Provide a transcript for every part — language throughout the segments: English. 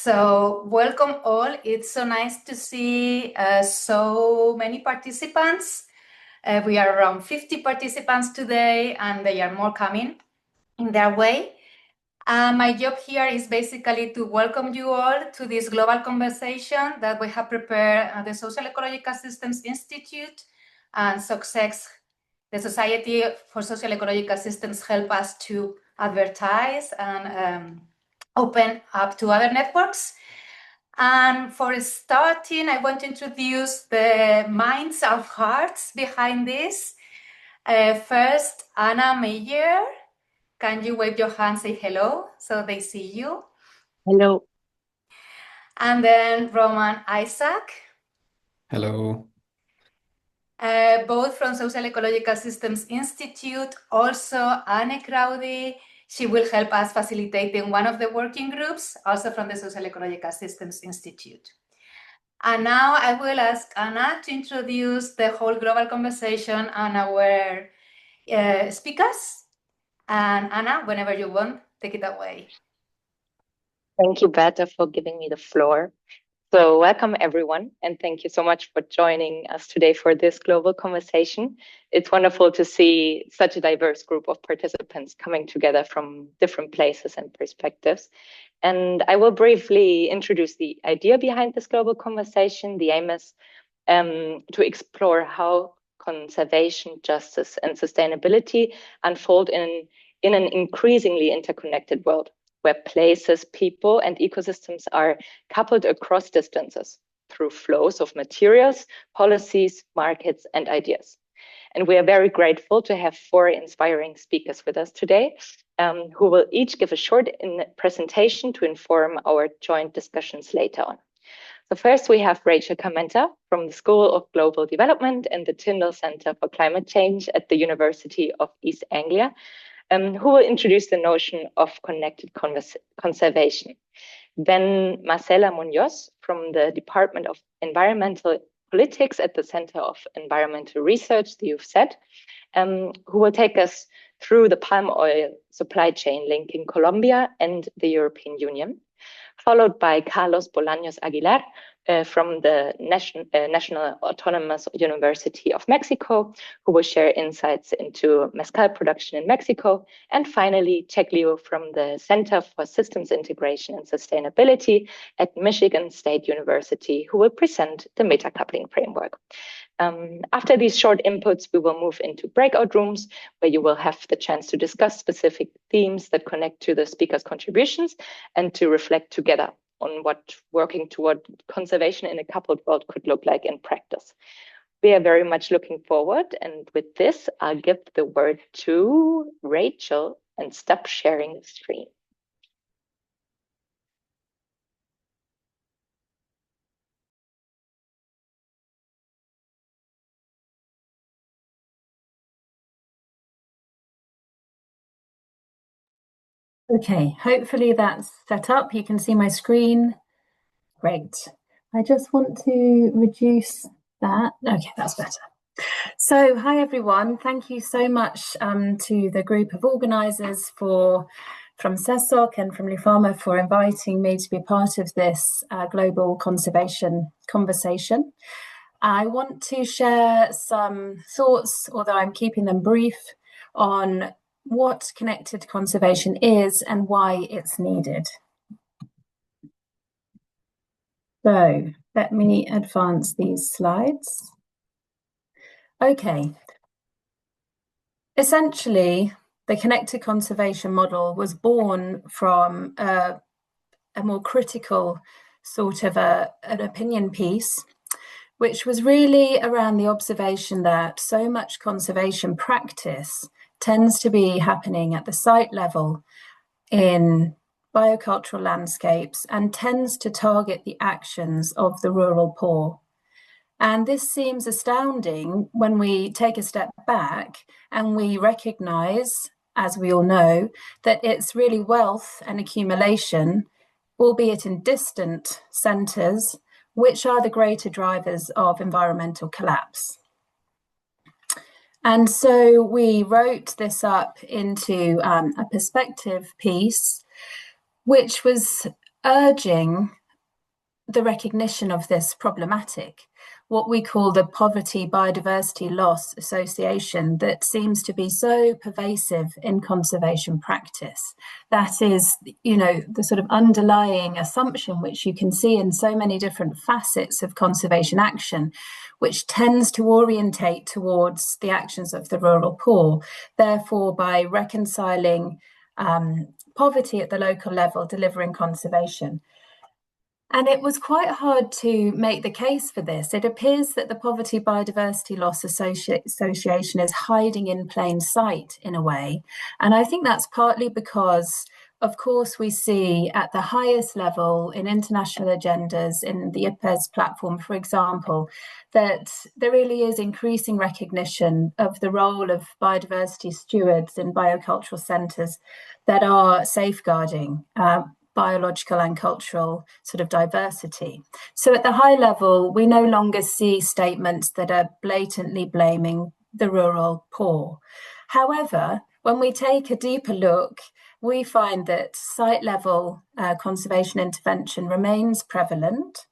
So welcome all. It's so nice to see so many participants. We are around 50 participants today, and there are more coming in their way. My job here is basically to welcome you all to this global conversation that we have prepared at the Social-Ecological Systems Institute and SocSES. The Society for Social-Ecological Systems help us to advertise and open up to other networks. And for starting, I want to introduce the minds and hearts behind this. First, Anna Meyer. Can you wave your hand, say hello, so they see you? Hello. And then Roman Isaac. Hello. Both from Social-Ecological Systems Institute. Also, Anne Crowdy. She will help us facilitating one of the working groups, also from the Social-Ecological Systems Institute. And now I will ask Anna to introduce the whole global conversation and our speakers. And Anna, whenever you want, take it away. Thank you, Berta, for giving me the floor. So welcome, everyone, and thank you so much for joining us today for this global conversation. It's wonderful to see such a diverse group of participants coming together from different places and perspectives. And I will briefly introduce the idea behind this global conversation. The aim is to explore how conservation, justice, and sustainability unfold in an increasingly interconnected world, where places, people, and ecosystems are coupled across distances through flows of materials, policies, markets, and ideas. And we are very grateful to have 4 inspiring speakers with us today, who will each give a short presentation to inform our joint discussions later on. So first, we have Rachel Carmenta from the School of Global Development and the Tyndall Center for Climate Change at the University of East Anglia, who will introduce the notion of connected conservation. Then Marcela Munoz from the Department of Environmental Politics at the Center of Environmental Research, the UFSET, who will take us through the palm oil supply chain linking Colombia and the European Union, followed by Carlos Bolaños Aguilar from the National Autonomous University of Mexico, who will share insights into mezcal production in Mexico. And finally, Jack Liu from the Center for Systems Integration and Sustainability at Michigan State University, who will present the metacoupling framework. After these short inputs, we will move into breakout rooms where you will have the chance to discuss specific themes that connect to the speakers' contributions and to reflect together on what working toward conservation in a coupled world could look like in practice. We are very much looking forward. And with this, I'll give the word to Rachel and stop sharing the screen. Okay, hopefully that's set up. You can see my screen. Great. I just want to reduce that. Okay, that's better. So, hi everyone. Thank you so much to the group of organisers from SESOC and from Leuphana for inviting me to be part of this global conservation conversation. I want to share some thoughts, although I'm keeping them brief, on what connected conservation is and why it's needed. So let me advance these slides. Okay. Essentially, the connected conservation model was born from a more critical sort of an opinion piece, which was really around the observation that so much conservation practice tends to be happening at the site level in biocultural landscapes and tends to target the actions of the rural poor. And this seems astounding when we take a step back and we recognize, as we all know, that it's really wealth and accumulation, albeit in distant centres, which are the greater drivers of environmental collapse. And so we wrote this up into a perspective piece, which was urging the recognition of this problematic, what we call the poverty biodiversity loss association that seems to be so pervasive in conservation practice. That is, you know, the sort of underlying assumption which you can see in so many different facets of conservation action, which tends to orientate towards the actions of the rural poor. Therefore, by reconciling poverty at the local level, delivering conservation. And it was quite hard to make the case for this. It appears that the Poverty Biodiversity Loss Association is hiding in plain sight in a way. And I think that's partly because, of course, we see at the highest level in international agendas, in the IPBES platform, for example, that there really is increasing recognition of the role of biodiversity stewards in biocultural centres that are safeguarding biological and cultural sort of diversity. So at the high level, we no longer see statements that are blatantly blaming the rural poor. However, when we take a deeper look, we find that site level conservation intervention remains prevalent,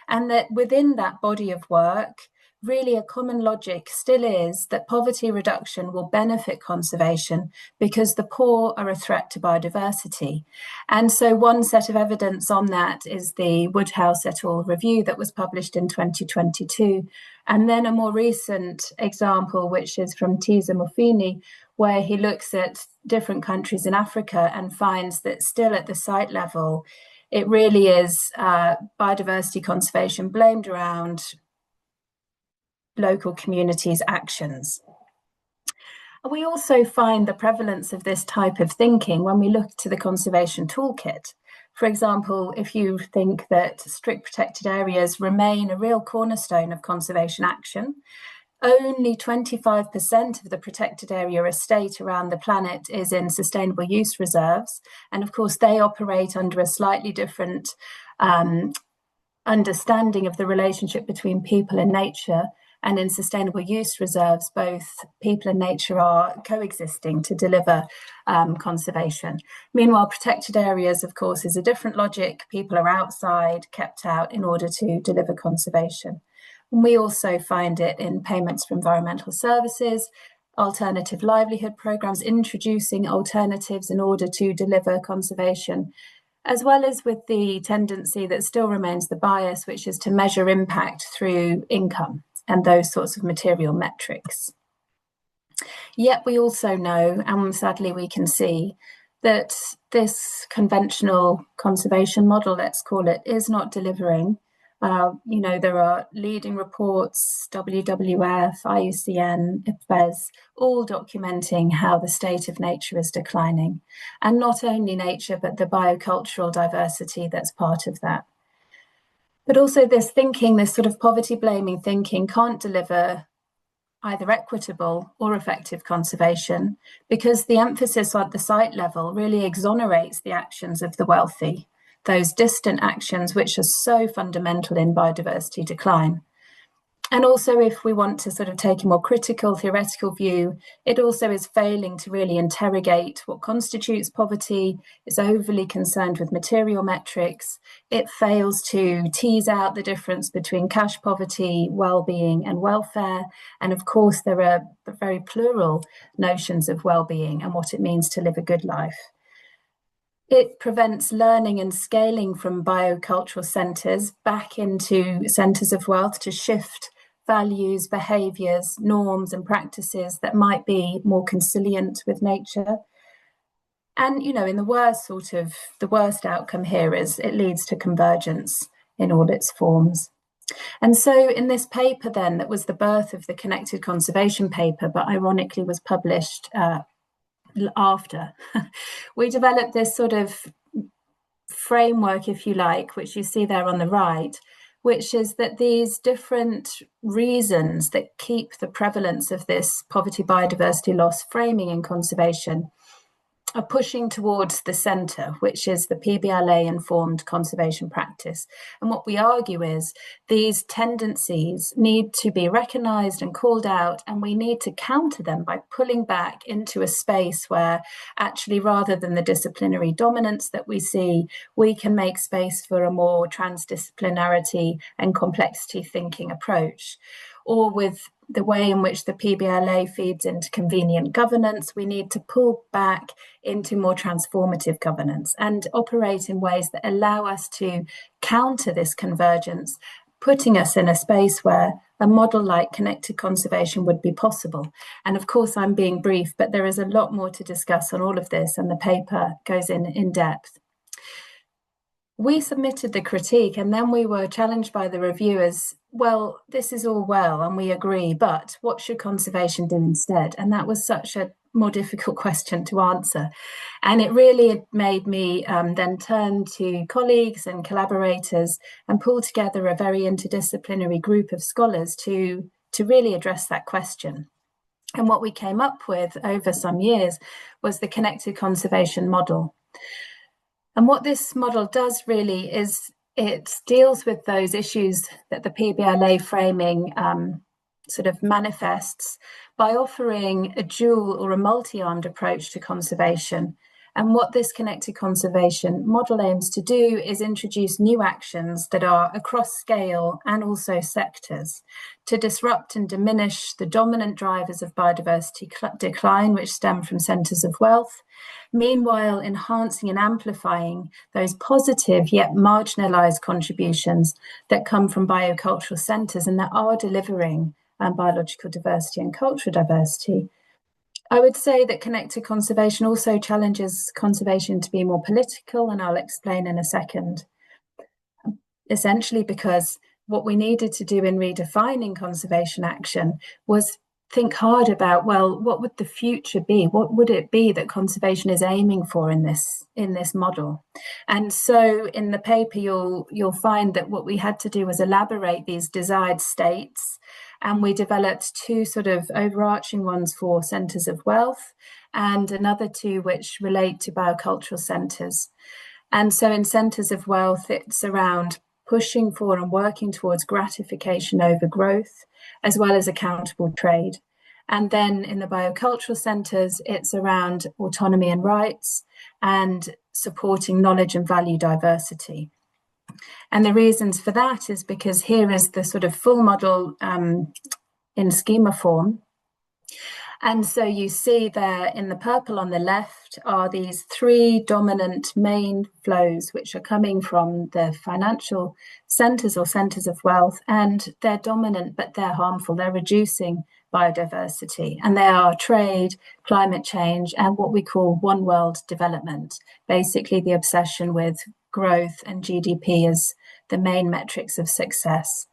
and that within that body of work, really a common logic still is that poverty reduction will benefit conservation because the poor are a threat to biodiversity. And so one set of evidence on that is the Woodhouse et al. Review that was published in 2022. And then a more recent example, which is from Tisa Muffini, where he looks at different countries in Africa and finds that still at the site level, it really is biodiversity conservation blamed around local communities' actions. We also find the prevalence of this type of thinking when we look to the conservation toolkit. For example, if you think that strict protected areas remain a real cornerstone of conservation action, only 25% of the protected area estate around the planet is in sustainable use reserves. And of course, they operate under a slightly different understanding of the relationship between people and nature. And in sustainable use reserves, both people and nature are coexisting to deliver conservation. Meanwhile, protected areas, of course, is a different logic. People are outside, kept out in order to deliver conservation. And we also find it in payments for environmental services, alternative livelihood programs, introducing alternatives in order to deliver conservation, as well as with the tendency that still remains the bias, which is to measure impact through income and those sorts of material metrics. Yet we also know, and sadly we can see, that this conventional conservation model, let's call it, is not delivering. You know, there are leading reports, WWF, IUCN, IPBES, all documenting how the state of nature is declining. And not only nature, but the biocultural diversity that's part of that. But also this thinking, this sort of poverty-blaming thinking can't deliver either equitable or effective conservation because the emphasis at the site level really exonerates the actions of the wealthy, those distant actions which are so fundamental in biodiversity decline. And also, if we want to sort of take a more critical, theoretical view, it also is failing to really interrogate what constitutes poverty. It's overly concerned with material metrics. It fails to tease out the difference between cash poverty, well-being, and welfare. And of course, there are very plural notions of well-being and what it means to live a good life. It prevents learning and scaling from biocultural centres back into centres of wealth to shift values, behaviours, norms and practices that might be more consilient with nature. And, you know, in the worst outcome here is it leads to convergence in all its forms. And so in this paper then, that was the birth of the Connected Conservation paper, but ironically was published after, we developed this sort of framework, if you like, which you see there on the right, which is that these different reasons that keep the prevalence of this poverty biodiversity loss framing in conservation are pushing towards the centre, which is the PBLA-informed conservation practice. And what we argue is these tendencies need to be recognised and called out, and we need to counter them by pulling back into a space where actually, rather than the disciplinary dominance that we see, we can make space for a more transdisciplinarity and complexity thinking approach. Or with the way in which the PBLA feeds into convenient governance, we need to pull back into more transformative governance and operate in ways that allow us to counter this convergence, putting us in a space where a model like connected conservation would be possible. And of course, I'm being brief, but there is a lot more to discuss on all of this, and the paper goes in depth. We submitted the critique, and then we were challenged by the reviewers, well, this is all well and we agree, but what should conservation do instead? And that was such a more difficult question to answer. And it really made me then turn to colleagues and collaborators and pull together a very interdisciplinary group of scholars to really address that question. And what we came up with over some years was the connected conservation model. And what this model does really is it deals with those issues that the PBLA framing sort of manifests by offering a dual or a multi-armed approach to conservation. And what this connected conservation model aims to do is introduce new actions that are across scale and also sectors to disrupt and diminish the dominant drivers of biodiversity decline, which stem from centres of wealth, meanwhile enhancing and amplifying those positive yet marginalised contributions that come from biocultural centres and that are delivering biological diversity and cultural diversity. I would say that connected conservation also challenges conservation to be more political, and I'll explain in a second. Essentially because what we needed to do in redefining conservation action was think hard about, well, what would the future be? What would it be that conservation is aiming for in this model? And so in the paper, you'll find that what we had to do was elaborate these desired states. And we developed two sort of overarching ones for centres of wealth and another two which relate to biocultural centres. And so in centres of wealth, it's around pushing for and working towards gratification over growth, as well as accountable trade. And then in the biocultural centres, it's around autonomy and rights and supporting knowledge and value diversity. And the reasons for that is because here is the sort of full model in schema form. And so you see there in the purple on the left are these three dominant main flows, which are coming from the financial centres or centres of wealth, and they're dominant, but they're harmful. They're reducing biodiversity, and they are trade, climate change, and what we call one world development, basically the obsession with growth and GDP as the main metrics of success.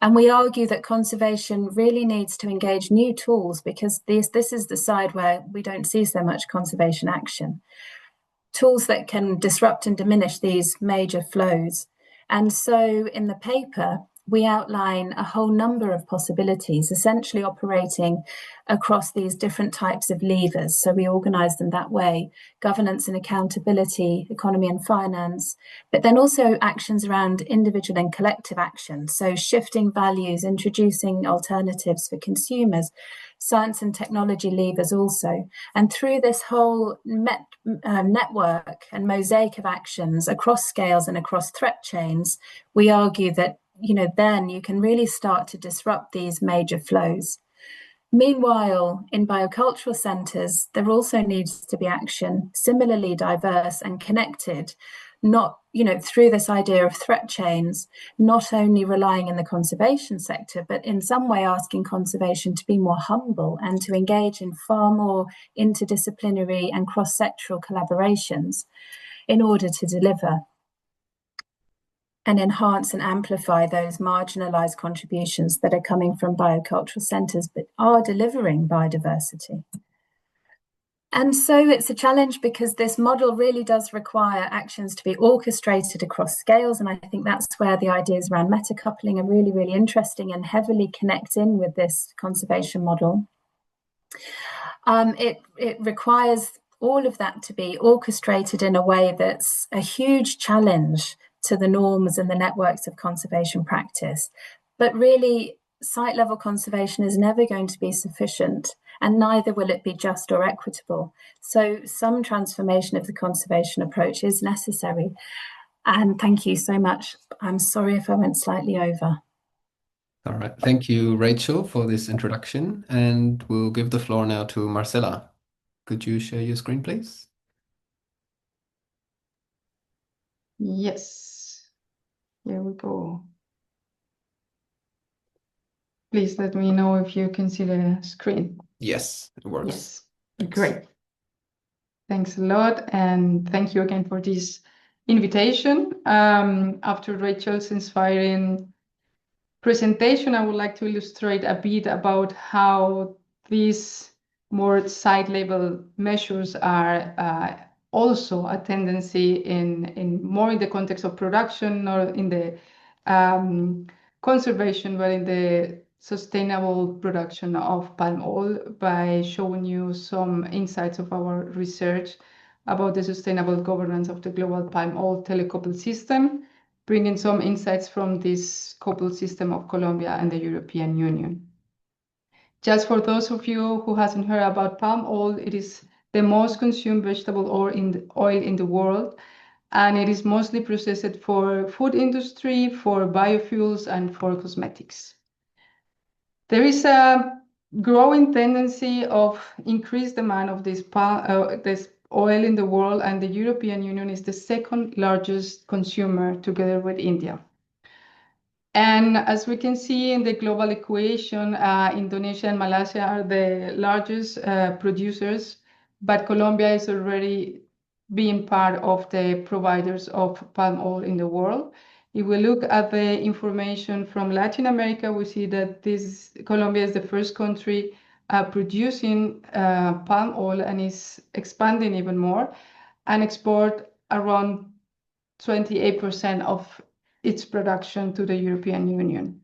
And we argue that conservation really needs to engage new tools because this is the side where we don't see so much conservation action. Tools that can disrupt and diminish these major flows. And so in the paper, we outline a whole number of possibilities, essentially operating across these different types of levers. So we organise them that way: governance and accountability, economy and finance, but then also actions around individual and collective action. So shifting values, introducing alternatives for consumers, science and technology levers also. And through this whole network and mosaic of actions across scales and across threat chains, we argue that then you can really start to disrupt these major flows. Meanwhile, in biocultural centres, there also needs to be action similarly diverse and connected, not, through this idea of threat chains, not only relying in the conservation sector, but in some way asking conservation to be more humble and to engage in far more interdisciplinary and cross-sectoral collaborations in order to deliver and enhance and amplify those marginalised contributions that are coming from biocultural centres but are delivering biodiversity. And so it's a challenge because this model really does require actions to be orchestrated across scales, and I think that's where the ideas around metacoupling are really, really interesting and heavily connect in with this conservation model. It requires all of that to be orchestrated in a way that's a huge challenge to the norms and the networks of conservation practice. But really, site level conservation is never going to be sufficient, and neither will it be just or equitable. So some transformation of the conservation approach is necessary. And thank you so much. I'm sorry if I went slightly over. All right. Thank you, Rachel, for this introduction. And we'll give the floor now to Marcela. Could you share your screen, please? Yes. Here we go. Please let me know if you can see the screen. Yes, it works. Yes, great. Thanks a lot, and thank you again for this invitation. After Rachel's inspiring presentation, I would like to illustrate a bit about how these more site-level measures are also a tendency in more in the context of production, or in the conservation, but in the sustainable production of palm oil, by showing you some insights of our research about the sustainable governance of the global palm oil telecoupled system, bringing some insights from this coupled system of Colombia and the European Union. Just for those of you who hasn't heard about palm oil, it is the most consumed vegetable oil in the world, and it is mostly processed for food industry, for biofuels, and for cosmetics. There is a growing tendency of increased demand of this oil in the world, and the European Union is the second largest consumer together with India. And as we can see in the global equation, Indonesia and Malaysia are the largest producers, but Colombia is already being part of the providers of palm oil in the world. If we look at the information from Latin America, we see that Colombia is the first country producing palm oil, and is expanding even more, and export around 28% of its production to the European Union.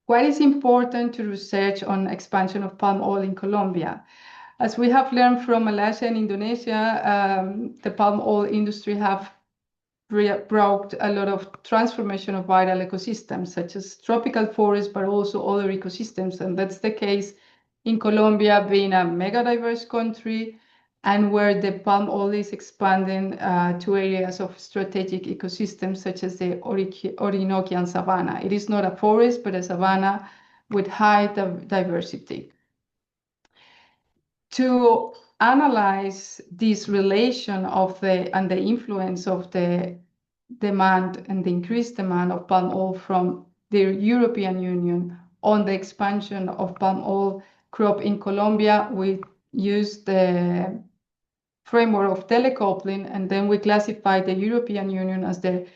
Why is important to research on expansion of palm oil in Colombia? As we have learned from Malaysia and Indonesia, the palm oil industry have brought a lot of transformation of vital ecosystems, such as tropical forests, but also other ecosystems. And that's the case in Colombia, being a mega diverse country, and where the palm oil is expanding to areas of strategic ecosystems, such as the Orinoco savanna. It is not a forest, but a savanna with high diversity. To analyze this relation and the influence of the demand and the increased demand of palm oil from the European Union on the expansion of palm oil crop in Colombia, we use the framework of telecoupling, and then we classify the European Union as the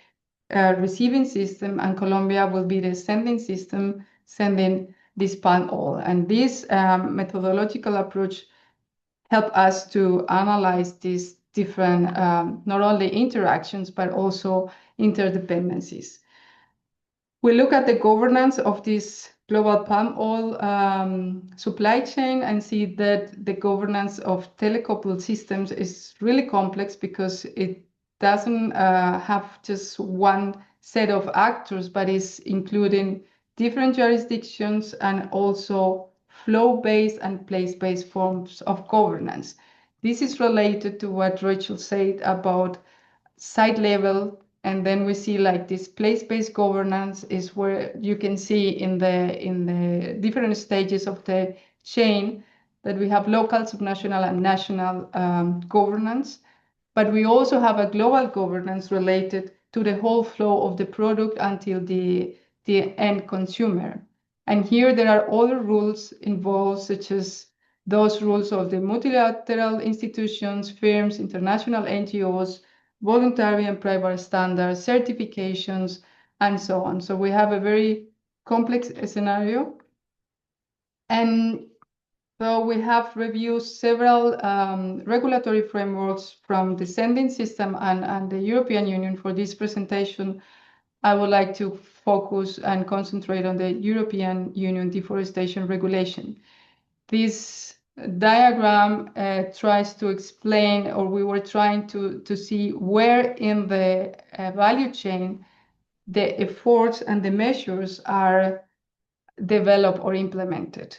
receiving system, and Colombia will be the sending system, sending this palm oil. And this methodological approach help us to analyze these different, not only interactions, but also interdependencies. We look at the governance of this global palm oil supply chain, and see that the governance of telecoupled systems is really complex, because it doesn't have just one set of actors, but is including different jurisdictions and also flow-based and place-based forms of governance. This is related to what Rachel said about site level, and then we see like this place-based governance is where you can see in the different stages of the chain that we have local, subnational, and national governance, but we also have a global governance related to the whole flow of the product until the end consumer. And here there are other rules involved, such as those rules of the multilateral institutions, firms, international NGOs, voluntary and private standards, certifications, and so on. So we have a very complex scenario. And so we have reviewed several regulatory frameworks from the sending system and the European Union. For this presentation, I would like to focus and concentrate on the European Union deforestation regulation. This diagram tries to explain, or we were trying to see where in the value chain the efforts and the measures are developed or implemented.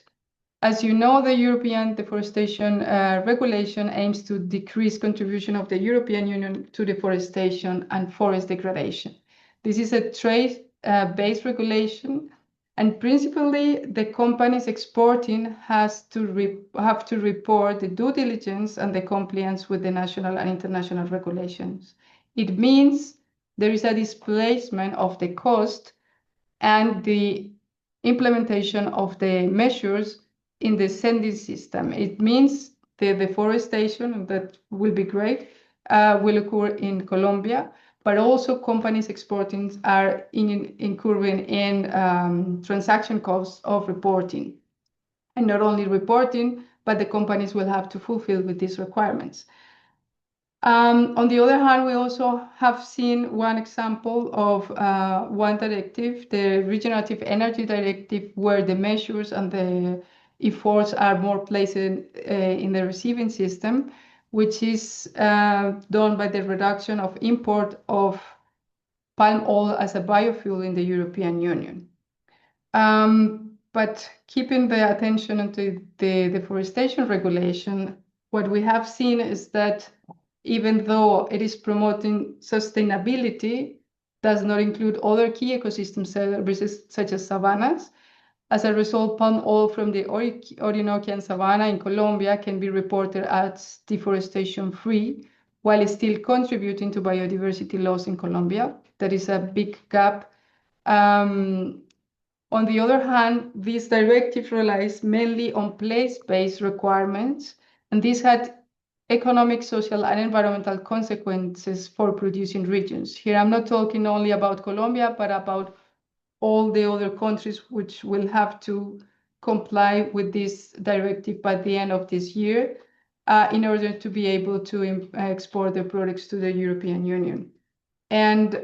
As you know, the European Deforestation Regulation aims to decrease contribution of the European Union to deforestation and forest degradation. This is a trade-based regulation, and principally the companies exporting have to report the due diligence and the compliance with the national and international regulations. It means there is a displacement of the cost and the implementation of the measures in the sending system. It means the deforestation, that will be great, will occur in Colombia, but also companies exporting are incurring in transaction costs of reporting. And not only reporting, but the companies will have to fulfill with these requirements. On the other hand, we also have seen one example of one directive, the Regenerative Energy Directive, where the measures and the efforts are more placed in the receiving system, which is done by the reduction of import of palm oil as a biofuel in the European Union. But keeping the attention onto the deforestation regulation, what we have seen is that even though it is promoting sustainability, does not include other key ecosystem services such as savannas. As a result, palm oil from the Orinoco savanna in Colombia can be reported as deforestation-free, while still contributing to biodiversity loss in Colombia. That is a big gap. On the other hand, this directive relies mainly on place-based requirements, and this had economic, social, and environmental consequences for producing regions. Here, I'm not talking only about Colombia, but about all the other countries which will have to comply with this directive by the end of this year in order to be able to export their products to the European Union. And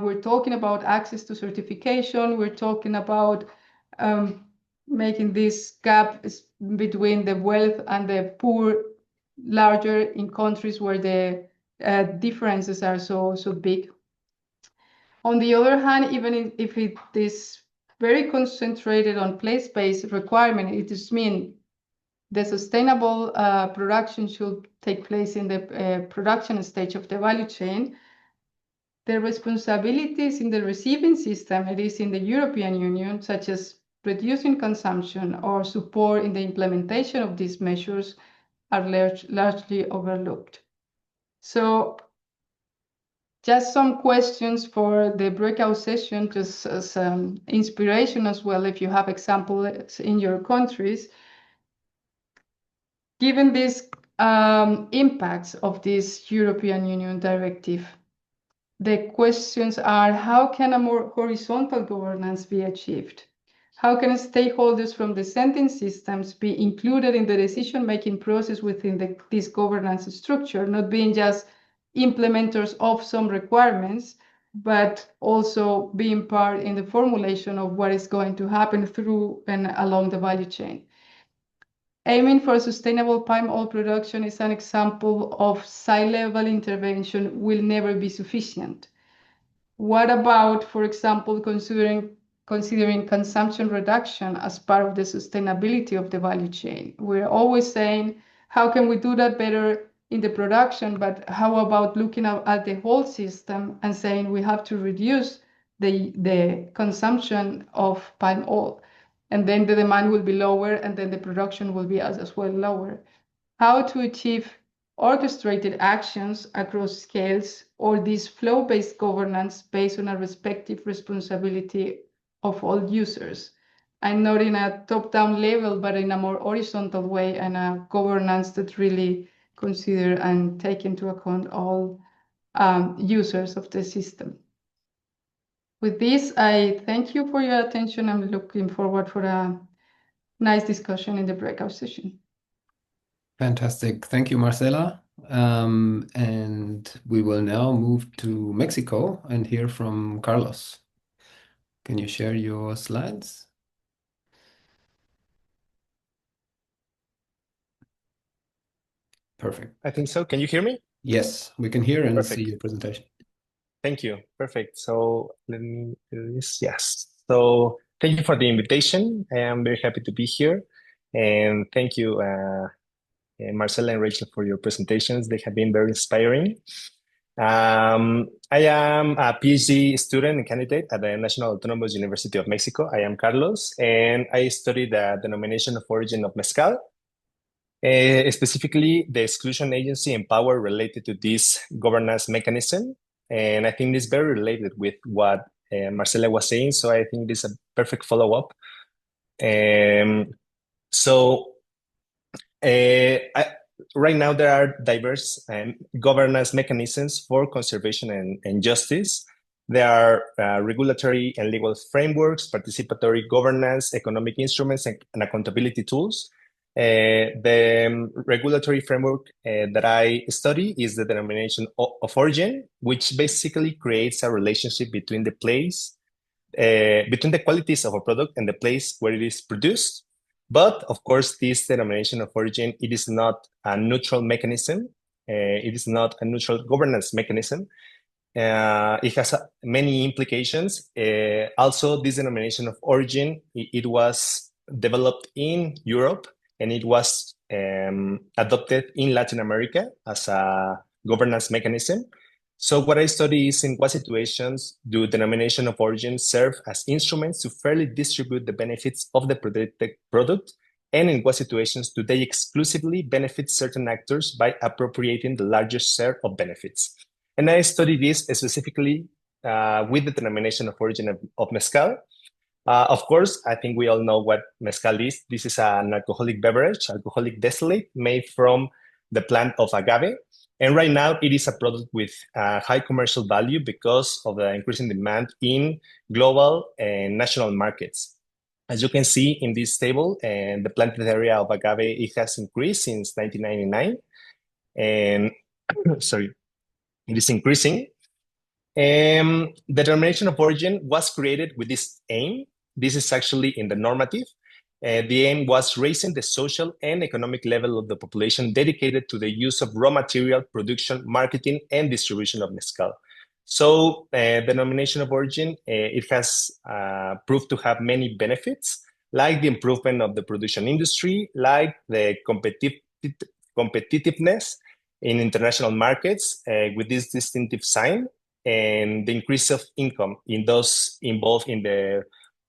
we're talking about access to certification. We're talking about making this gap between the wealth and the poor larger in countries where the differences are so big. On the other hand, even if it is very concentrated on place-based requirement, it just means the sustainable production should take place in the production stage of the value chain. The responsibilities in the receiving system, it is in the European Union, such as reducing consumption or support in the implementation of these measures, are largely overlooked. So just some questions for the breakout session, just as inspiration as well, if you have examples in your countries. Given these impacts of this European Union directive, the questions are, how can a more horizontal governance be achieved? How can stakeholders from the sending systems be included in the decision-making process within this governance structure, not being just implementers of some requirements, but also being part in the formulation of what is going to happen through and along the value chain? Aiming for sustainable palm oil production is an example of site-level intervention will never be sufficient. What about, for example, considering consumption reduction as part of the sustainability of the value chain? We're always saying, how can we do that better in the production, but how about looking at the whole system and saying we have to reduce the consumption of palm oil, and then the demand will be lower, and then the production will be as well lower. How to achieve orchestrated actions across scales, or this flow-based governance based on a respective responsibility of all users, and not in a top-down level, but in a more horizontal way, and a governance that really consider and take into account all users of the system. With this, I thank you for your attention. I'm looking forward for a nice discussion in the breakout session. Fantastic. Thank you, Marcela. And we will now move to Mexico and hear from Carlos. Can you share your slides? Perfect. I think so. Can you hear me? Yes, we can hear and Perfect. see your presentation. Thank you. Perfect. So let me do this. Yes. So thank you for the invitation. I am very happy to be here. And thank you, Marcela and Rachel, for your presentations. They have been very inspiring. I am a PhD student and candidate at the National Autonomous University of Mexico. I am Carlos, and I study the denomination of origin of mezcal, specifically the exclusion agency and power related to this governance mechanism. And I think this is very related with what Marcela was saying, so I think this is a perfect follow-up. Right now, there are diverse governance mechanisms for conservation and justice. There are regulatory and legal frameworks, participatory governance, economic instruments, and accountability tools. The regulatory framework that I study is the denomination of origin, which basically creates a relationship between the qualities of a product and the place where it is produced. But of course, this denomination of origin, it is not a neutral mechanism. It is not a neutral governance mechanism. It has many implications. Also, this denomination of origin, it was developed in Europe, and it was adopted in Latin America as a governance mechanism. So what I study is in what situations do denomination of origin serve as instruments to fairly distribute the benefits of the protected product, and in what situations do they exclusively benefit certain actors by appropriating the largest share of benefits. And I study this specifically with the denomination of origin of mezcal. Of course, I think we all know what mezcal is. This is an alcoholic beverage, alcoholic distillate made from the plant of agave. And right now, it is a product with high commercial value because of the increasing demand in global and national markets. As you can see in this table, and the planted area of agave, it has increased since 1999. And sorry, it is increasing. The denomination of origin was created with this aim. This is actually in the normative. The aim was raising the social and economic level of the population dedicated to the use of raw material production, marketing, and distribution of mezcal. So the denomination of origin, it has proved to have many benefits, like the improvement of the production industry, like the competitiveness in international markets with this distinctive sign, and the increase of income in those involved in the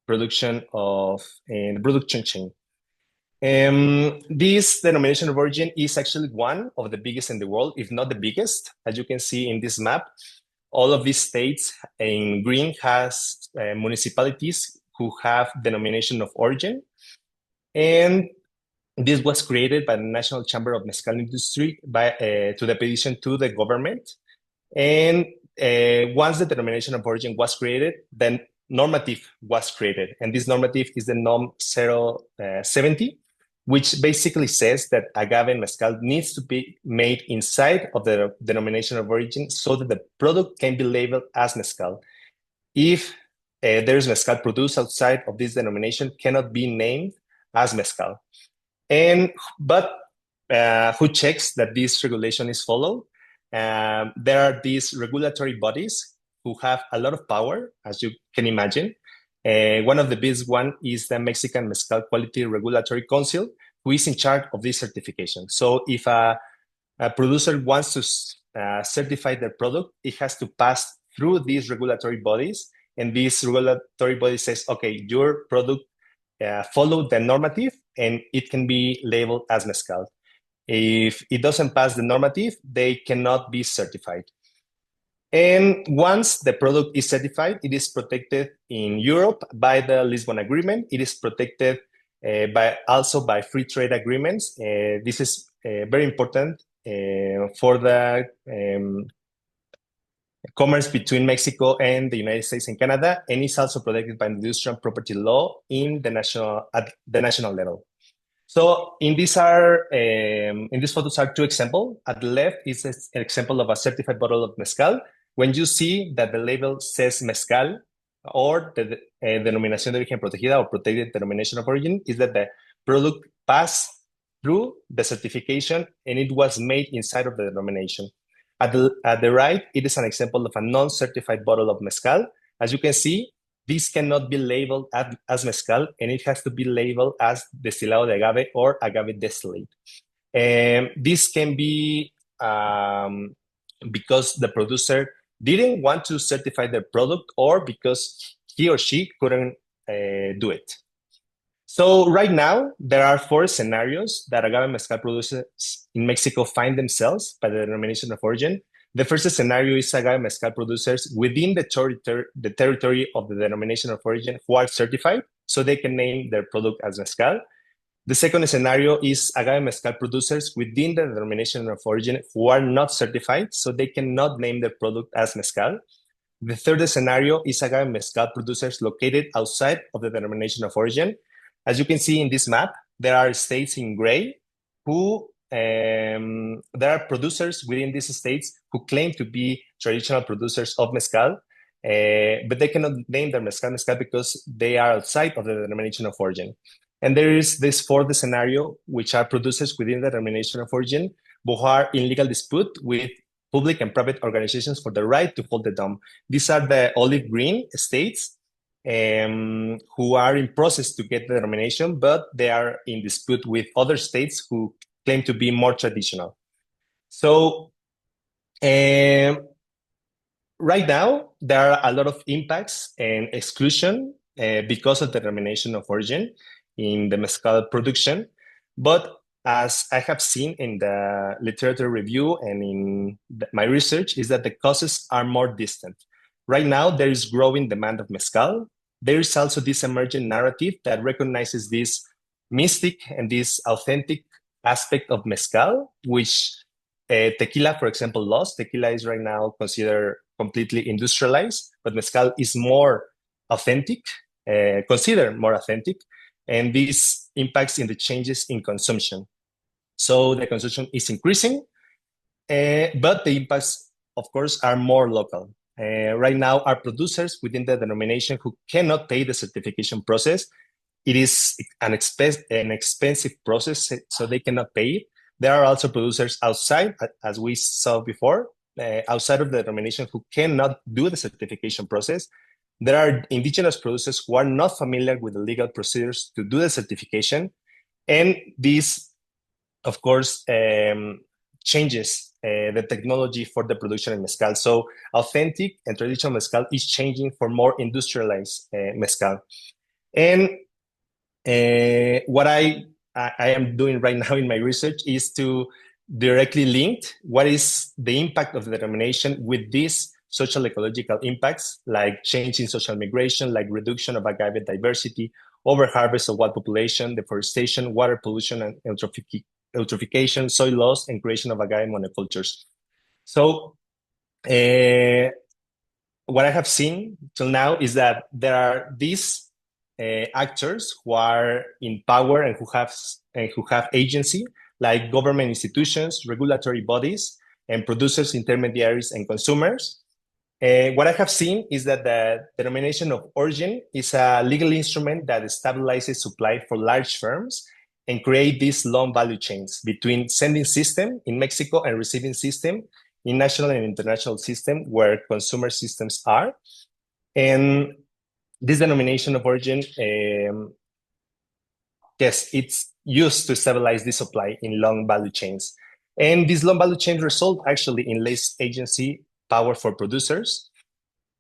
production chain. This denomination of origin is actually one of the biggest in the world, if not the biggest. As you can see in this map, all of these states in green has municipalities who have denomination of origin. And this was created by the National Chamber of Mezcal Industry to the petition to the government. And once the denomination of origin was created, then normative was created. And this normative is the NOM 070, which basically says that agave and mezcal needs to be made inside of the denomination of origin so that the product can be labeled as mezcal. If there is mezcal produced outside of this denomination, cannot be named as mezcal. But who checks that this regulation is followed? There are these regulatory bodies who have a lot of power, as you can imagine. One of the biggest one is the Mexican Mezcal Quality Regulatory Council, who is in charge of this certification. So if a producer wants to certify their product, it has to pass through these regulatory bodies. And this regulatory body says, okay, your product follow the normative and it can be labeled as mezcal. If it doesn't pass the normative, they cannot be certified. And once the product is certified, it is protected in Europe by the Lisbon Agreement. It is protected also by free trade agreements. This is very important for the commerce between Mexico and the United States and Canada, and it's also protected by industrial property law at the national level. So in these photos are two examples. At the left is an example of a certified bottle of mezcal. When you see that the label says mezcal or the denominación de origen protegida or protected denomination of origin, is that the product passed through the certification, and it was made inside of the denomination. At the right, it is an example of a non-certified bottle of mezcal. As you can see, this cannot be labeled as mezcal, and it has to be labeled as destilado de agave or agave distillate. This can be because the producer didn't want to certify their product, or because he or she couldn't do it. So right now, there are 4 scenarios that agave mezcal producers in Mexico find themselves by the denomination of origin. The first scenario is agave mezcal producers within the territory of the denomination of origin who are certified, so they can name their product as mezcal. The second scenario is agave mezcal producers within the denomination of origin who are not certified, so they cannot name their product as mezcal. The third scenario is agave mezcal producers located outside of the denomination of origin. As you can see in this map, there are states in gray who there are producers within these states who claim to be traditional producers of mezcal, but they cannot name their mezcal because they are outside of the denomination of origin. And there is this fourth scenario, which are producers within the denomination of origin who are in legal dispute with public and private organizations for the right to hold the dome. These are the olive green states who are in process to get the denomination, but they are in dispute with other states who claim to be more traditional. So right now, there are a lot of impacts and exclusion because of the denomination of origin in the mezcal production. But as I have seen in the literature review and in my research, is that the causes are more distant. Right now, there is growing demand of mezcal. There is also this emergent narrative that recognizes this mystic and this authentic aspect of mezcal, which tequila, for example, lost. Tequila is right now considered completely industrialized, but mezcal is more authentic, considered more authentic, and this impacts in the changes in consumption. So the consumption is increasing, but the impacts, of course, are more local. Right now, are producers within the denomination who cannot pay the certification process. It is an expensive process, so they cannot pay it. There are also producers outside, as we saw before, outside of the denomination who cannot do the certification process. There are indigenous producers who are not familiar with the legal procedures to do the certification. And this, of course, changes the technology for the production of mezcal. So authentic and traditional mezcal is changing for more industrialized mezcal. And what I am doing right now in my research is to directly link what is the impact of the denomination with these social ecological impacts, like change in social migration, like reduction of agave diversity, overharvest of wild population, deforestation, water pollution, and eutrophication, soil loss, and creation of agave monocultures. So what I have seen till now is that there are these actors who are in power and who have agency, like government institutions, regulatory bodies, and producers, intermediaries, and consumers. What I have seen is that the denomination of origin is a legal instrument that stabilizes supply for large firms and create these long value chains between sending system in Mexico and receiving system in national and international system where consumer systems are. And this denomination of origin, yes, it's used to stabilize the supply in long value chains. And these long value chains result actually in less agency power for producers.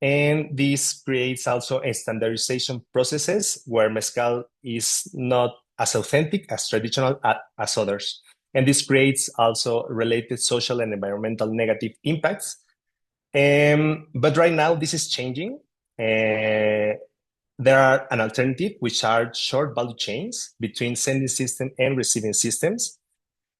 And this creates also a standardization processes where mezcal is not as authentic as traditional as others. And this creates also related social and environmental negative impacts. But right now, this is changing. There are an alternative, which are short value chains between sending system and receiving systems.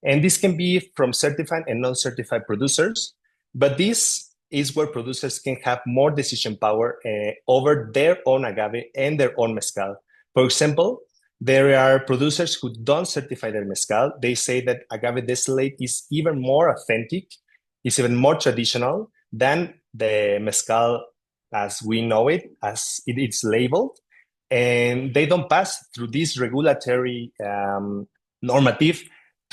And this can be from certified and non-certified producers. But this is where producers can have more decision power over their own agave and their own mezcal. For example, there are producers who don't certify their mezcal. They say that agave distillate is even more authentic, is even more traditional than the mezcal as we know it, as it's labeled. And they don't pass through this regulatory normative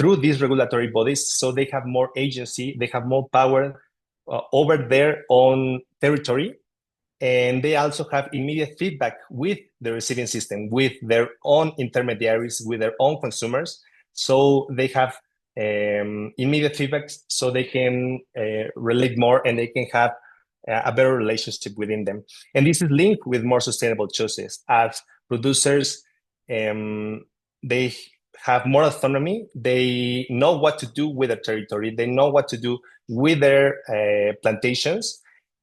through these regulatory bodies, so they have more agency, they have more power over their own territory, and they also have immediate feedback with the receiving system, with their own intermediaries, with their own consumers. So they have immediate feedback, so they can relate more, and they can have a better relationship within them. And this is linked with more sustainable choices. As producers, they have more autonomy. They know what to do with their territory. They know what to do with their plantations.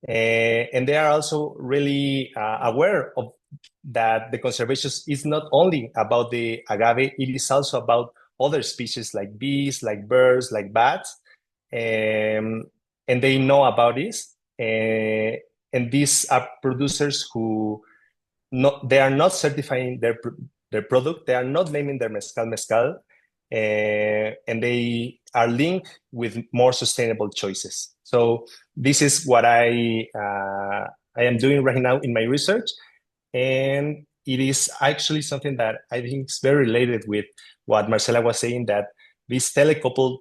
And they are also really aware of that the conservation is not only about the agave, it is also about other species like bees, like birds, like bats. And they know about this. And these are producers who they are not certifying their product, they are not naming their mezcal, and they are linked with more sustainable choices. So this is what I am doing right now in my research, and it is actually something that I think is very related with what Marcela was saying, that these telecoupled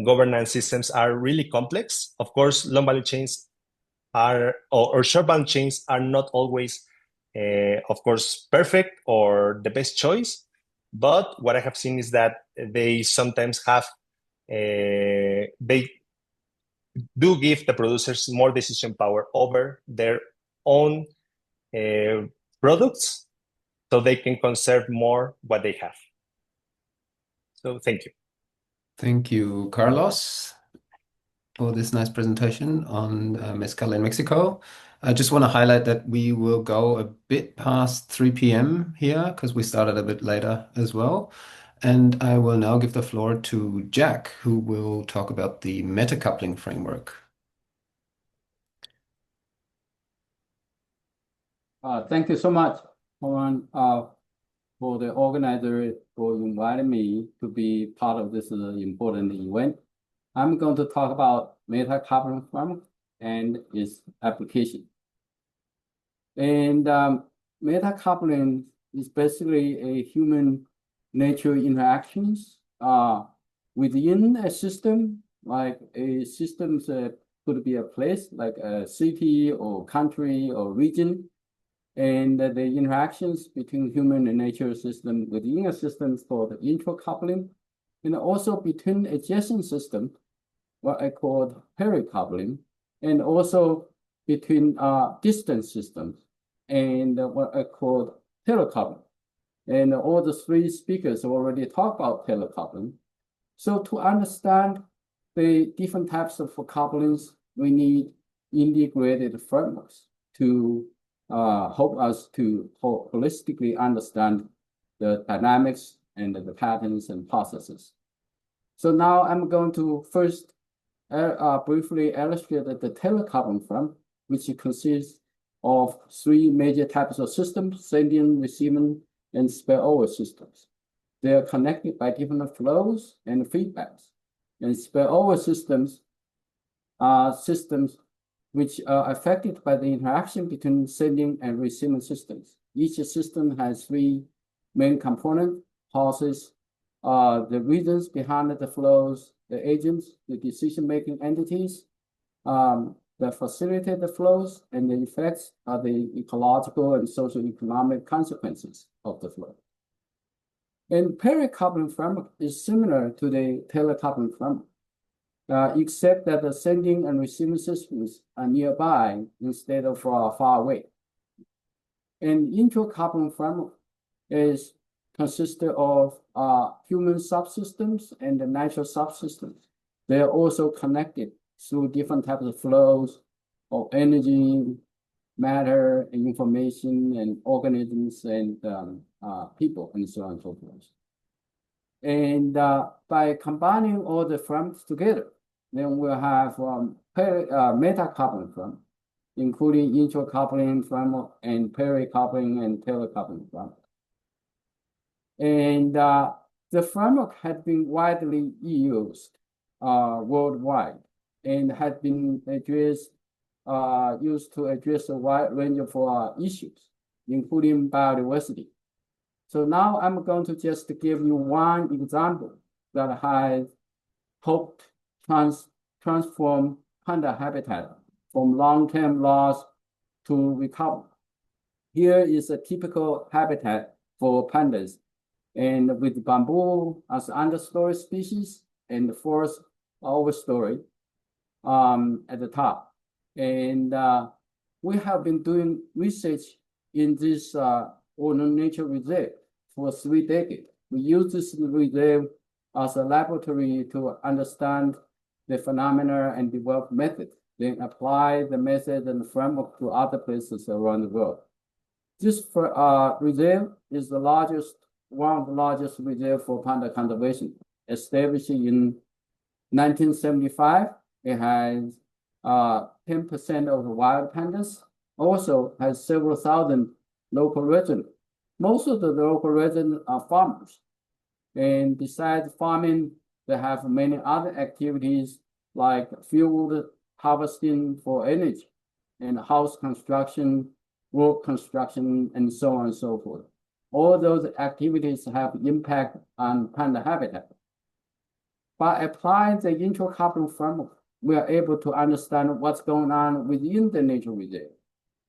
governance systems are really complex. Of course, long value chains are, or short value chains are not always, of course, perfect or the best choice. But what I have seen is that they sometimes have, they do give the producers more decision power over their own products, so they can conserve more what they have. So thank you. Thank you, Carlos, for this nice presentation on mezcal in Mexico. I just want to highlight that we will go a bit past 3 p.m. here because we started a bit later as well. And I will now give the floor to Jack, who will talk about the metacoupling framework. Thank you so much, Juan, for the organizer for inviting me to be part of this important event. I'm going to talk about metacoupling framework and its application. And metacoupling is basically a human-nature interactions within a system, like a system that could be a place, like a city or country or region. And the interactions between human and nature system within a system is called intracoupling, and also between adjacent systems, what I call pericoupling, and also between distant systems, and what I call telecoupling. And all the three speakers already talked about telecoupling. So to understand the different types of couplings, we need integrated frameworks to help us to holistically understand the dynamics and the patterns and processes. So now I'm going to first briefly illustrate the telecoupling framework, which consists of three major types of systems: sending, receiving, and spillover systems. They are connected by different flows and feedbacks. And spillover systems are systems which are affected by the interaction between sending and receiving systems. Each system has three main components: causes, the reasons behind the flows, the agents, the decision-making entities that facilitate the flows, and the effects are the ecological and social-economic consequences of the flow. And pericoupling framework is similar to the telecoupling framework, except that the sending and receiving systems are nearby instead of far away. And intracoupling framework is consisted of human subsystems and the natural subsystems. They are also connected through different types of flows of energy, matter, and information, and organisms, and people, and so on and so forth. And by combining all the frameworks together, then we'll have metacoupling framework, including intracoupling framework and pericoupling and telecoupling framework. And the framework has been widely used worldwide and has been used to address a wide range of issues, including biodiversity. So now I'm going to just give you one example that has helped transform panda habitat from long-term loss to recovery. Here is a typical habitat for pandas, and with bamboo as understory species and forest overstory at the top. And we have been doing research in this nature reserve for 3 decades. We use this reserve as a laboratory to understand the phenomena and develop methods, then apply the method and framework to other places around the world. This reserve is the largest, one of the largest reserve for panda conservation. Established in 1975, it has 10% of the wild pandas. Also has several thousand local residents. Most of the local residents are farmers. And besides farming, they have many other activities like field harvesting for energy and house construction, road construction, and so on and so forth. All those activities have impact on panda habitat. By applying the intracoupling framework, we are able to understand what's going on within the nature reserve,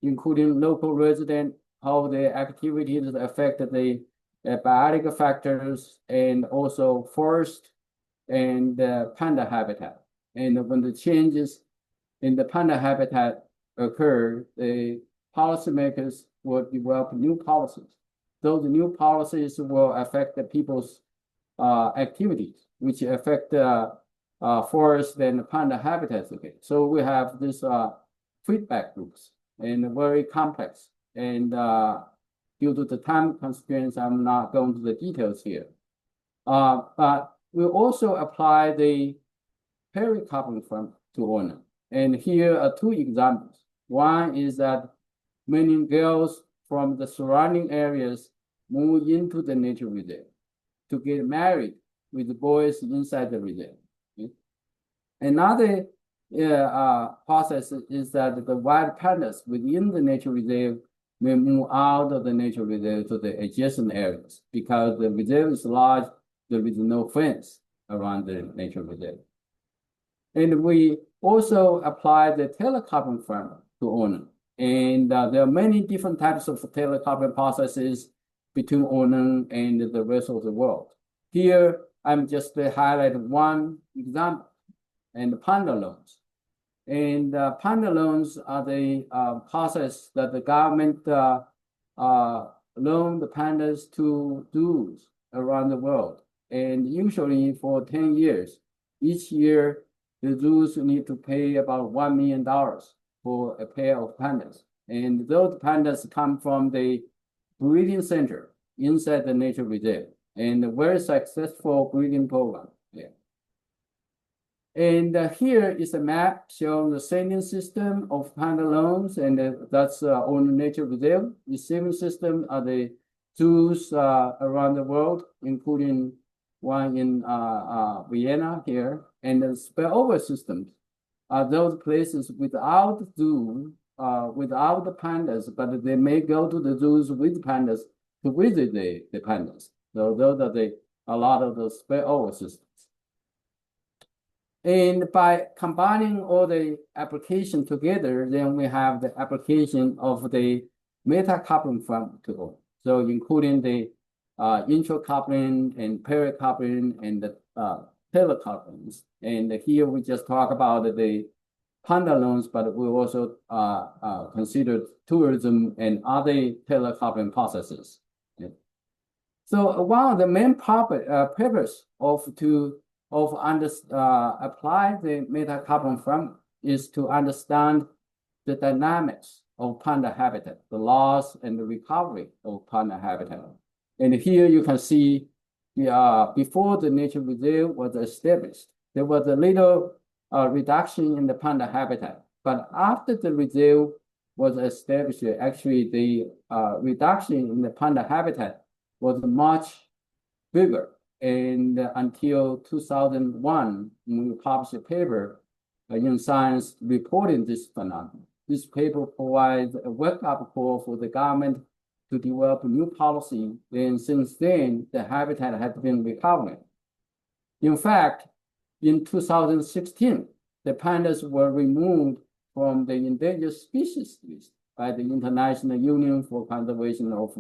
including local resident, how their activities affect the biotic factors, and also forest and panda habitat. And when the changes in the panda habitat occur, the policymakers will develop new policies. Those new policies will affect the people's activities, which affect forest and panda habitats again. So we have this feedback loops and very complex. And due to the time constraints, I'm not going to the details here. But we also apply the telecoupled framework to owner. And here are 2 examples. One is that many girls from the surrounding areas move into the nature reserve to get married with the boys inside the reserve. Okay? Another process is that the wild pandas within the nature reserve may move out of the nature reserve to the adjacent areas because the reserve is large, there is no fence around the nature reserve. And we also apply the telecoupling framework to owner. And there are many different types of telecoupling processes between owner and the rest of the world. Here, I'm just highlighting one example, and panda loans. And panda loans are the process that the government loan the pandas to zoos around the world. And usually for 10 years, each year, the zoos need to pay about $1 million for a pair of pandas. And those pandas come from the breeding center inside the nature reserve, and a very successful breeding program. Yeah. And here is a map showing the sending system of panda loans, and that's on nature reserve. Receiving system are the zoos around the world, including one in Vienna here, and the spillover systems are those places without zoo, without the pandas, but they may go to the zoos with pandas to visit the pandas. So those are a lot of those spillover systems. And by combining all the application together, then we have the application of the metacoupling framework tool. So including the intracoupling and pericoupling and the telecouplings. And here we just talk about the panda loans, but we also consider tourism and other telecoupling processes. Yeah. So one of the main purpose of apply the metacoupling framework is to understand the dynamics of panda habitat, the loss and the recovery of panda habitat. And here you can see before the nature reserve was established, there was a little reduction in the panda habitat. But after the reserve was established, actually the reduction in the panda habitat was much bigger. And until 2001, when we published a paper in Science reporting this phenomenon. This paper provides a wake-up call for the government to develop a new policy. And since then, the habitat has been recovering. In fact, in 2016, the pandas were removed from the endangered species list by the International Union for Conservation of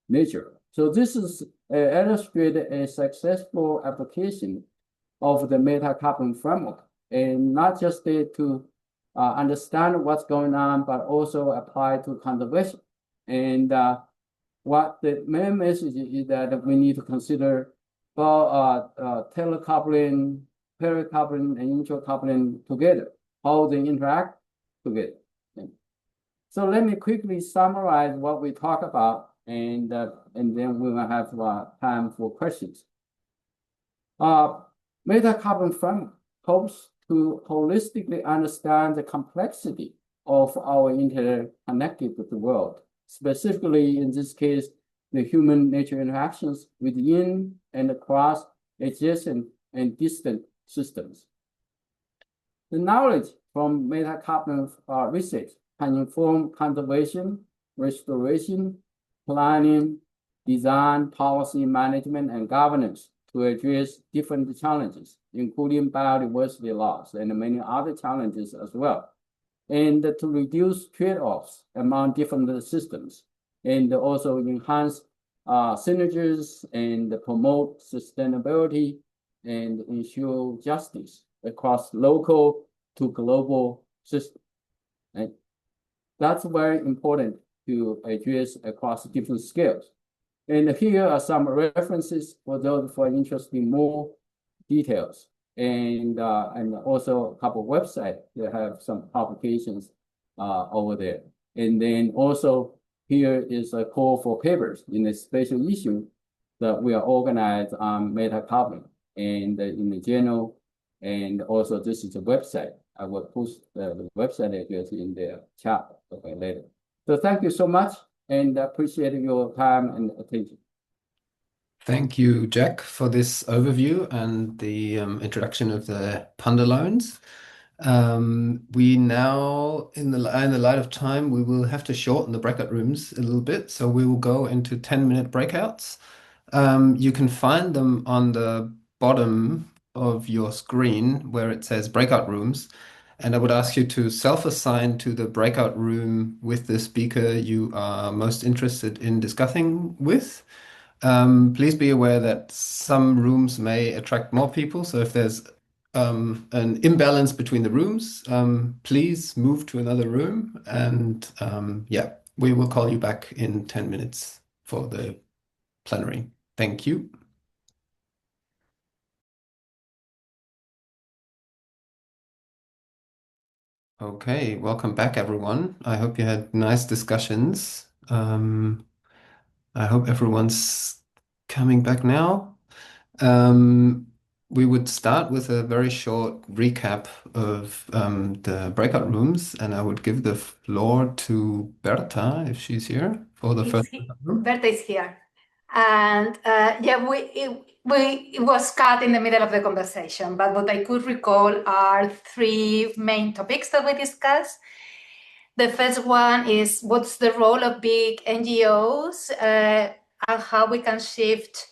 Nature. So this is illustrated a successful application of the metacoupling framework, and not just to understand what's going on, but also apply to conservation. And what the main message is that we need to consider telecoupling, pericoupling, and intracoupling together, how they interact together. So let me quickly summarize what we talk about, and then we will have time for questions. Metacoupling framework helps to holistically understand the complexity of our interconnected world. Specifically, in this case, the human-nature interactions within and across adjacent and distant systems. The knowledge from metacoupling research can inform conservation, restoration, planning, design, policy, management, and governance to address different challenges, including biodiversity loss and many other challenges as well, and to reduce trade-offs among different systems, and also enhance synergies and promote sustainability and ensure justice across local to global systems. Right? That's very important to address across different scales. And here are some references for those who are interested in more details. And also a couple of websites that have some publications over there. And then also here is a call for papers in a special issue that we are organized on metacoupling and in the journal. And also this is a website. I will post the website address in the chat later. So thank you so much, and appreciate your time and attention. Thank you, Jack, for this overview and the introduction of the panda loans. We now, in the light of time, we will have to shorten the breakout rooms a little bit, so we will go into 10-minute breakouts. You can find them on the bottom of your screen where it says breakout rooms. And I would ask you to self-assign to the breakout room with the speaker you are most interested in discussing with. Please be aware that some rooms may attract more people. So if there's an imbalance between the rooms, please move to another room. And yeah, we will call you back in 10 minutes for the plenary. Thank you. Okay, welcome back, everyone. I hope you had nice discussions. I hope everyone's coming back now. We would start with a very short recap of the breakout rooms, and I would give the floor to Berta, if she's here, for the first room. Berta is here. And yeah, it was cut in the middle of the conversation, but what I could recall are three main topics that we discussed. The first one is what's the role of big NGOs and how we can shift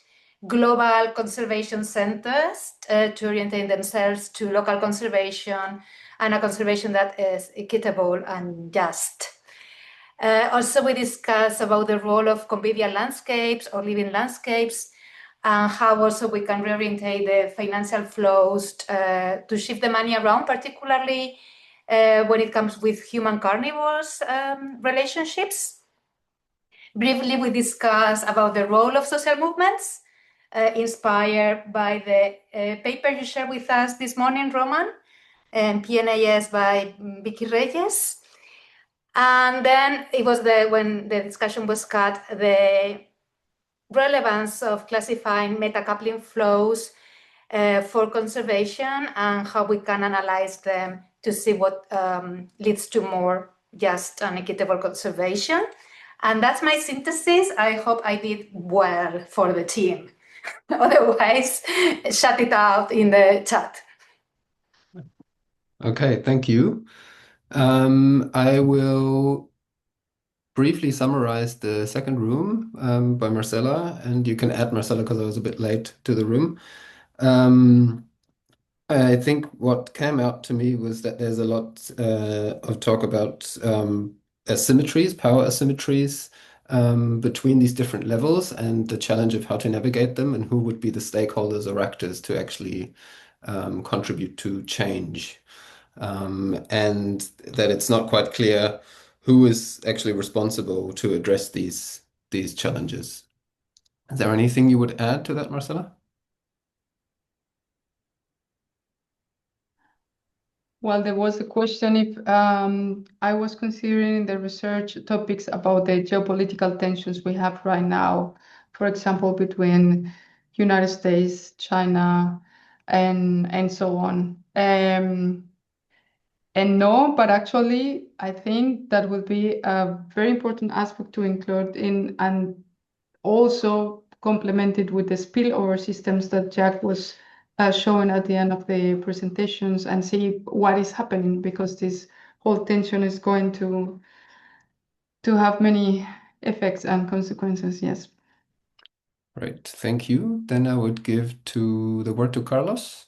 global conservation centers to orientate themselves to local conservation and a conservation that is equitable and just. Also, we discussed about the role of convivial landscapes or living landscapes and how also we can reorientate the financial flows to shift the money around, particularly when it comes with human carnivores relationships. Briefly, we discussed about the role of social movements inspired by the paper you shared with us this morning, Roman, and PNAS by Vicky Reyes. And then it was when the discussion was cut, the relevance of classifying metacoupling flows for conservation and how we can analyze them to see what leads to more just and equitable conservation. And that's my synthesis. I hope I did well for the team. Otherwise, shut it out in the chat. Okay, thank you. I will briefly summarize the second room by Marcella, and you can add Marcella because I was a bit late to the room. I think what came out to me was that there's a lot of talk about asymmetries, power asymmetries between these different levels, and the challenge of how to navigate them and who would be the stakeholders or actors to actually contribute to change. And that it's not quite clear who is actually responsible to address these challenges. Is there anything you would add to that, Marcela? Well, there was a question if I was considering the research topics about the geopolitical tensions we have right now, for example, between United States, China, and so on. And no, but actually, I think that would be a very important aspect to include in, and also complemented with the spillover systems that Jack was showing at the end of the presentations, and see what is happening, because this whole tension is going to have many effects and consequences. Yes. Great, thank you. Then I would give the word to Carlos.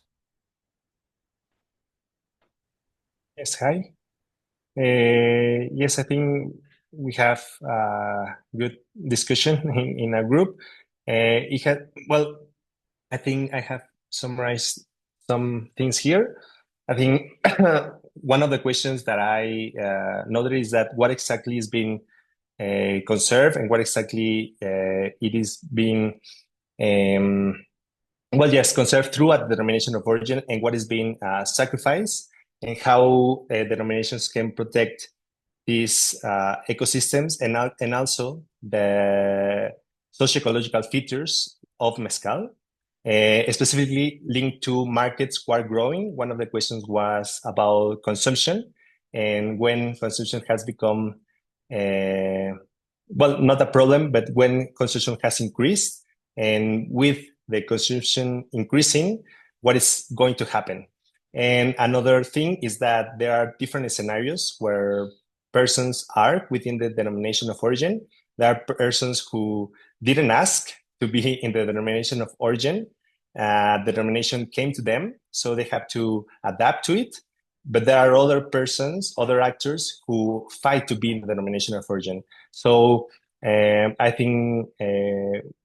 Yes, hi. Yes, I think we have a good discussion in a group. Well, I think I have summarized some things here. I think one of the questions that I noted is that what exactly is being conserved and what exactly it is being conserved through a denomination of origin, and what is being sacrificed, and how denominations can protect these ecosystems, and also the socio-ecological features of mezcal, specifically linked to markets who are growing. One of the questions was about consumption, and when consumption has become, not a problem, but when consumption has increased, and with the consumption increasing, what is going to happen? And another thing is that there are different scenarios where persons are within the denomination of origin. There are persons who didn't ask to be in the denomination of origin. The denomination came to them, so they have to adapt to it. But there are other persons, other actors who fight to be in the denomination of origin. So I think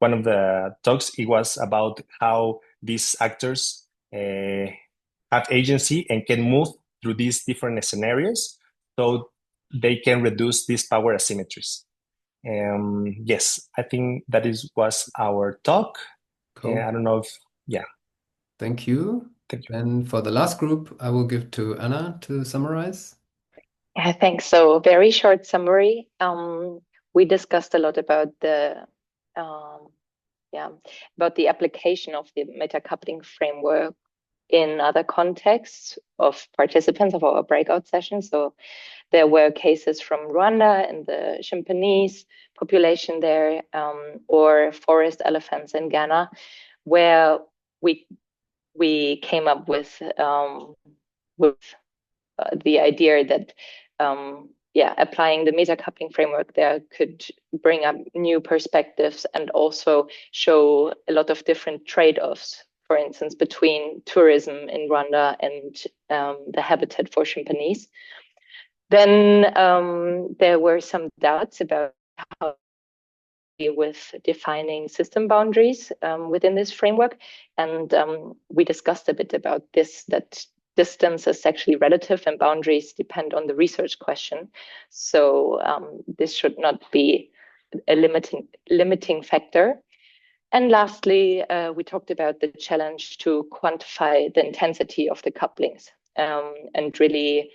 one of the talks, it was about how these actors have agency and can move through these different scenarios, so they can reduce these power asymmetries. Yes, I think that was our talk. Cool. I don't know if, yeah. Thank you. Thank you. And for the last group, I will give to Anna to summarize. Yeah, thanks. So very short summary. We discussed a lot about the application of the metacoupling framework in other contexts of participants of our breakout sessions. So there were cases from Rwanda and the chimpanzees population there, or forest elephants in Ghana, where we came up with the idea that applying the metacoupling framework there could bring up new perspectives and also show a lot of different trade-offs, for instance, between tourism in Rwanda and the habitat for chimpanzees. Then there were some doubts about how with defining system boundaries within this framework. And we discussed a bit about this, that distance is actually relative and boundaries depend on the research question. So this should not be a limiting factor. And lastly, we talked about the challenge to quantify the intensity of the couplings. And really,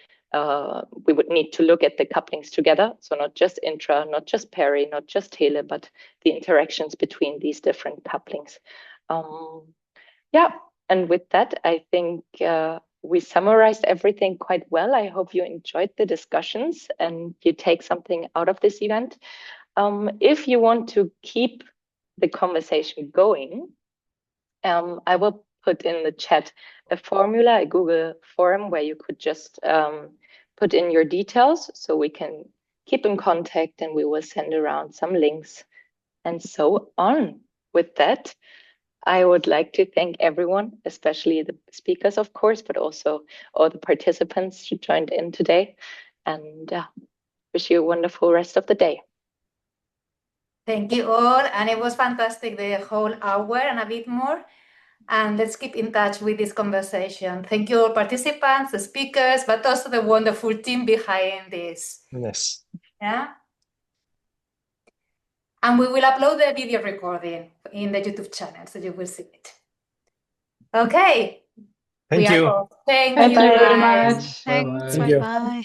we would need to look at the couplings together. So not just intra, not just peri, not just tele, but the interactions between these different couplings. And with that, I think we summarized everything quite well. I hope you enjoyed the discussions and you take something out of this event. If you want to keep the conversation going, I will put in the chat a formula, a Google form, where you could just put in your details so we can keep in contact, and we will send around some links and so on. With that, I would like to thank everyone, especially the speakers, of course, but also all the participants who joined in today, and wish you a wonderful rest of the day. Thank you all, and it was fantastic, the whole hour and a bit more. And let's keep in touch with this conversation. Thank you all participants, the speakers, but also the wonderful team behind this. Yes. Yeah. And we will upload the video recording in the YouTube channel, so you will see it. Okay. Thank you. Thank Thank you you very guys. much. Bye-bye. Thanks. Thank you. Bye.